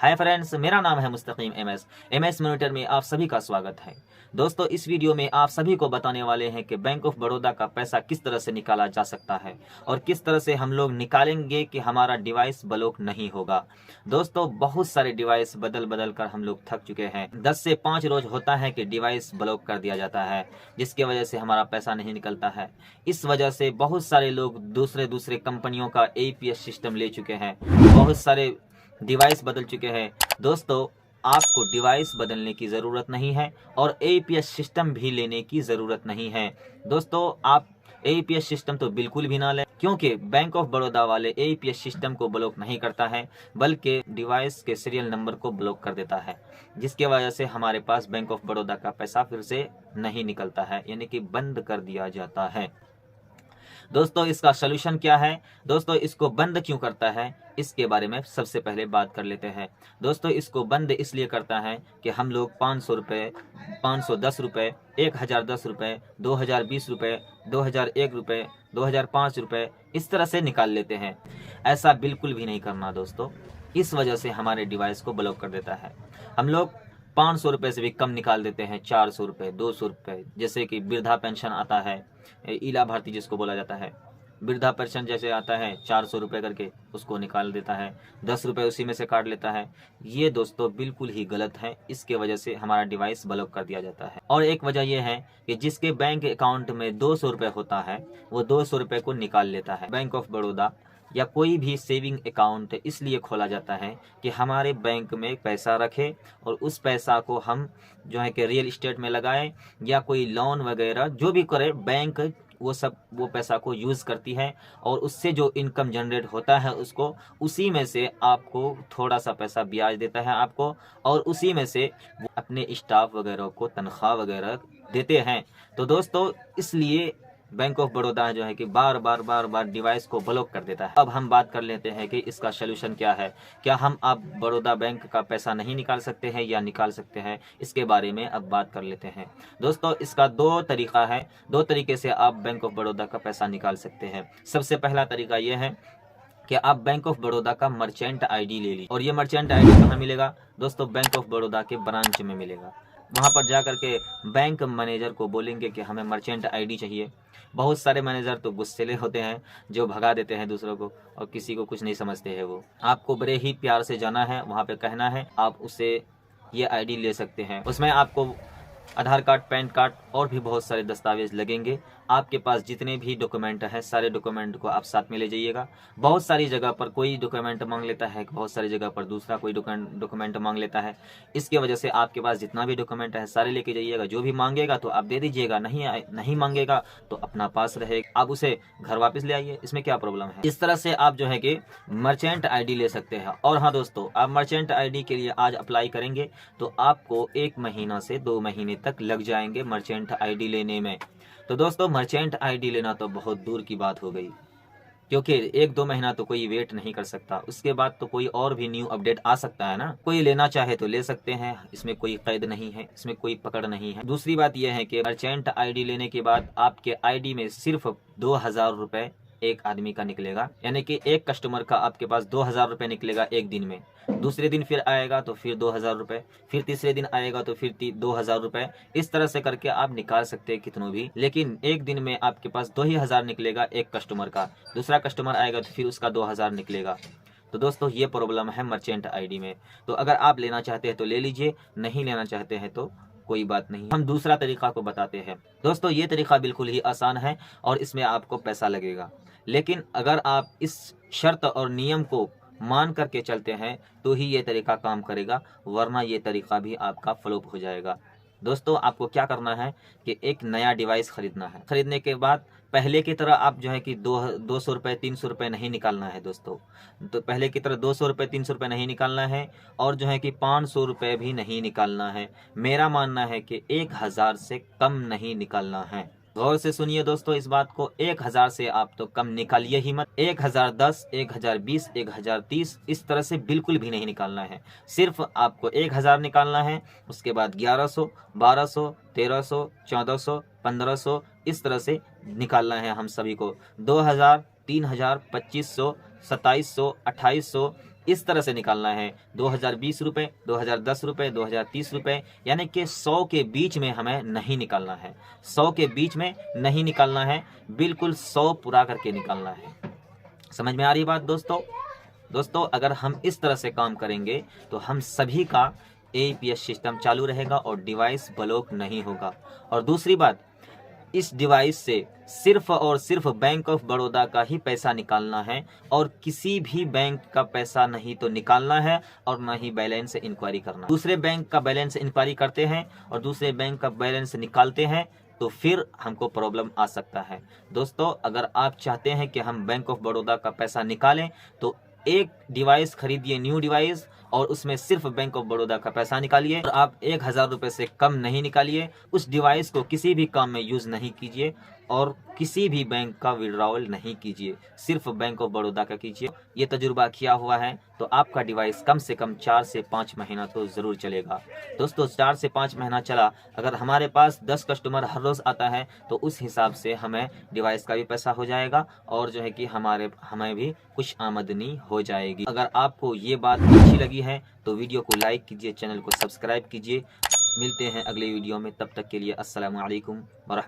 Hi friends, मेरा नाम है मुस्तकीम एमएस मॉनिटर में आप सभी का स्वागत है। दोस्तों, इस वीडियो में आप सभी को बताने वाले हैं कि बैंक ऑफ बड़ौदा का पैसा किस तरह से निकाला जा सकता है और किस तरह से हम लोग निकालेंगे कि हमारा डिवाइस ब्लॉक नहीं होगा। दोस्तों, बहुत सारे डिवाइस बदल बदल कर हम लोग थक चुके हैं। 10 से 5 रोज होता है कि डिवाइस ब्लॉक कर दिया जाता है, जिसकी वजह से हमारा पैसा नहीं निकलता है। इस वजह से बहुत सारे लोग दूसरे दूसरे कंपनियों का एपीएस सिस्टम ले चुके हैं, बहुत सारे डिवाइस बदल चुके हैं। दोस्तों, आपको डिवाइस बदलने की ज़रूरत नहीं है और एपीएस सिस्टम भी लेने की ज़रूरत नहीं है। दोस्तों, आप एपीएस सिस्टम तो बिल्कुल भी ना लें, क्योंकि बैंक ऑफ बड़ौदा वाले एपीएस सिस्टम को ब्लॉक नहीं करता है, बल्कि डिवाइस के सीरियल नंबर को ब्लॉक कर देता है, जिसकी वजह से हमारे पास बैंक ऑफ बड़ौदा का पैसा फिर से नहीं निकलता है, यानी कि बंद कर दिया जाता है। दोस्तों, इसका सलूशन क्या है? दोस्तों, इसको बंद क्यों करता है, इसके बारे में सबसे पहले बात कर लेते हैं। दोस्तों, इसको बंद इसलिए करता है कि हम लोग 500 रुपये, 510 रुपये, 1010 रुपये, 2020 रुपये, 2001 रुपये, 2005 रुपये इस तरह से निकाल लेते हैं। ऐसा बिल्कुल भी नहीं करना दोस्तों, इस वजह से हमारे डिवाइस को ब्लॉक कर देता है। हम लोग 500 रुपये से भी कम निकाल देते हैं, 400 रुपये, 200 रुपये, जैसे कि वृद्धा पेंशन आता है, इला भारती जिसको बोला जाता है, वृद्धा पेंशन जैसे आता है 400 रुपये करके, उसको निकाल देता है, 10 रुपये उसी में से काट लेता है। ये दोस्तों बिल्कुल ही गलत है, इसके वजह से हमारा डिवाइस ब्लॉक कर दिया जाता है। और एक वजह यह है कि जिसके बैंक अकाउंट में 200 रुपये होता है, वो 200 रुपये को निकाल लेता है। बैंक ऑफ बड़ौदा या कोई भी सेविंग अकाउंट इसलिए खोला जाता है कि हमारे बैंक में पैसा रखे और उस पैसा को हम जो है कि रियल इस्टेट में लगाएं या कोई लोन वगैरह जो भी करे, बैंक वो पैसा को यूज़ करती है और उससे जो इनकम जनरेट होता है उसको उसी में से आपको थोड़ा सा पैसा ब्याज देता है आपको, और उसी में से वो अपने स्टाफ वगैरह को तनख्वाह वगैरह देते हैं। तो दोस्तों, इसलिए बैंक ऑफ बड़ौदा जो है कि बार बार डिवाइस को ब्लॉक कर देता है। अब हम बात कर लेते हैं कि इसका सलूशन क्या है। क्या हम अब बड़ौदा बैंक का पैसा नहीं निकाल सकते हैं या निकाल सकते हैं, इसके बारे में अब बात कर लेते हैं। दोस्तों, इसका 2 तरीका है, 2 तरीके से आप बैंक ऑफ बड़ौदा का पैसा निकाल सकते हैं। सबसे पहला तरीका यह है कि आप बैंक ऑफ बड़ौदा का मर्चेंट आईडी ले लीजिए, और ये मर्चेंट आईडी कहाँ मिलेगा दोस्तों? बैंक ऑफ बड़ौदा के ब्रांच में मिलेगा। वहाँ पर जा करके बैंक मैनेजर को बोलेंगे कि हमें मर्चेंट आईडी चाहिए। बहुत सारे मैनेजर तो गुस्सेले होते हैं, जो भगा देते हैं दूसरों को और किसी को कुछ नहीं समझते हैं। वो आपको बड़े ही प्यार से जाना है, वहाँ पे कहना है, आप उससे ये आईडी ले सकते हैं। उसमें आपको आधार कार्ड, पैन कार्ड और भी बहुत सारे दस्तावेज लगेंगे। आपके पास जितने भी डॉक्यूमेंट हैं, सारे डॉक्यूमेंट को आप साथ में ले जाइएगा। बहुत सारी जगह पर कोई डॉक्यूमेंट मांग लेता है, बहुत सारी जगह पर दूसरा कोई डॉक्यूमेंट मांग लेता है। इसकी वजह से आपके पास जितना भी डॉक्यूमेंट है सारे लेके जाइएगा। जो भी मांगेगा तो आप दे दीजिएगा, नहीं मांगेगा तो अपना पास रहेगा, आप उसे घर वापस ले आइए। इसमें क्या प्रॉब्लम है? इस तरह से आप जो है कि मर्चेंट आईडी ले सकते हैं। और हाँ दोस्तों, आप मर्चेंट आईडी के लिए आज अप्लाई करेंगे तो आपको 1 महीना से 2 महीने तक लग जाएंगे मर्चेंट आईडी लेने में। तो दोस्तों, मर्चेंट आईडी लेना तो बहुत दूर की बात हो गई, क्योंकि 1-2 महीना तो कोई वेट नहीं कर सकता। उसके बाद तो कोई और भी न्यू अपडेट आ सकता है ना। कोई लेना चाहे तो ले सकते हैं, इसमें कोई कैद नहीं है, इसमें कोई पकड़ नहीं है। दूसरी बात यह है कि मर्चेंट आईडी लेने के बाद आपके आईडी में सिर्फ 2000 रुपये एक आदमी का निकलेगा, यानी कि एक कस्टमर का आपके पास 2000 रुपये निकलेगा एक दिन में। दूसरे दिन फिर आएगा तो फिर 2000 रुपये, फिर तीसरे दिन आएगा तो फिर 2000 रुपये। इस तरह से करके आप निकाल सकते हैं कितनों भी, लेकिन एक दिन में आपके पास 2000 निकलेगा एक कस्टमर का। दूसरा कस्टमर आएगा तो फिर उसका 2000 निकलेगा। तो दोस्तों, ये प्रॉब्लम है मर्चेंट आईडी में। तो अगर आप लेना चाहते हैं तो ले लीजिए, नहीं लेना चाहते हैं तो कोई बात नहीं। हम दूसरा तरीका को बताते हैं। दोस्तों, ये तरीका बिल्कुल ही आसान है और इसमें आपको पैसा लगेगा, लेकिन अगर आप इस शर्त और नियम को मान करके चलते हैं तो ही ये तरीका काम करेगा, वरना ये तरीका भी आपका फ्लॉप हो जाएगा। दोस्तों, आपको क्या करना है कि एक नया डिवाइस खरीदना है। खरीदने के बाद पहले की तरह आप जो है कि 200 रुपये, 300 रुपये नहीं निकालना है दोस्तों। तो पहले की तरह 200 रुपये, 300 रुपये नहीं निकालना है, और जो है कि 500 रुपये भी नहीं निकालना है। मेरा मानना है कि 1000 से कम नहीं निकालना है। गौर से सुनिए दोस्तों इस बात को, 1000 से आप तो कम निकालिए ही मत। 1010, 1020, 1030 इस तरह से बिल्कुल भी नहीं निकालना है। सिर्फ आपको 1000 निकालना है, उसके बाद 1100, 1200, 1300, 1400, 1500 इस तरह से निकालना है हम सभी को। 2000, 3000, 2500, 2700, 2800 इस तरह से निकालना है 2020 रुपये, 2010 रुपये, 2030 रुपये, यानी कि 100 के बीच में हमें नहीं निकालना है। 100 के बीच में नहीं निकालना है, बिल्कुल 100 पूरा करके निकालना है। समझ में आ रही बात दोस्तों अगर हम इस तरह से काम करेंगे तो हम सभी का APS सिस्टम चालू रहेगा और डिवाइस ब्लॉक नहीं होगा। और दूसरी बात, इस डिवाइस से सिर्फ और सिर्फ बैंक ऑफ बड़ौदा का ही पैसा निकालना है और किसी भी बैंक का पैसा नहीं तो निकालना है और ना ही बैलेंस इंक्वायरी करना। दूसरे बैंक का बैलेंस इंक्वायरी करते हैं और दूसरे बैंक का बैलेंस निकालते हैं तो फिर हमको प्रॉब्लम आ सकता है। दोस्तों अगर आप चाहते हैं कि हम बैंक ऑफ बड़ौदा का पैसा निकालें तो एक डिवाइस खरीदिए, न्यू डिवाइस, और उसमें सिर्फ बैंक ऑफ बड़ौदा का पैसा निकालिए और आप 1000 रुपये से कम नहीं निकालिए। उस डिवाइस को किसी भी काम में यूज़ नहीं कीजिए और किसी भी बैंक का विड्रॉवल नहीं कीजिए, सिर्फ बैंक ऑफ बड़ौदा का कीजिए। ये तजुर्बा किया हुआ है तो आपका डिवाइस कम से कम 4 से 5 महीना तो ज़रूर चलेगा। दोस्तों 4 से 5 महीना चला, अगर हमारे पास 10 कस्टमर हर रोज़ आता है तो उस हिसाब से हमें डिवाइस का भी पैसा हो जाएगा और जो है कि हमें भी कुछ आमदनी हो जाएगी। अगर आपको ये बात अच्छी लगी है तो वीडियो को लाइक कीजिए, चैनल को सब्सक्राइब कीजिए। मिलते हैं अगले वीडियो में, तब तक के लिए अस्सलामु अलैकुम व रहमतुल्लाह।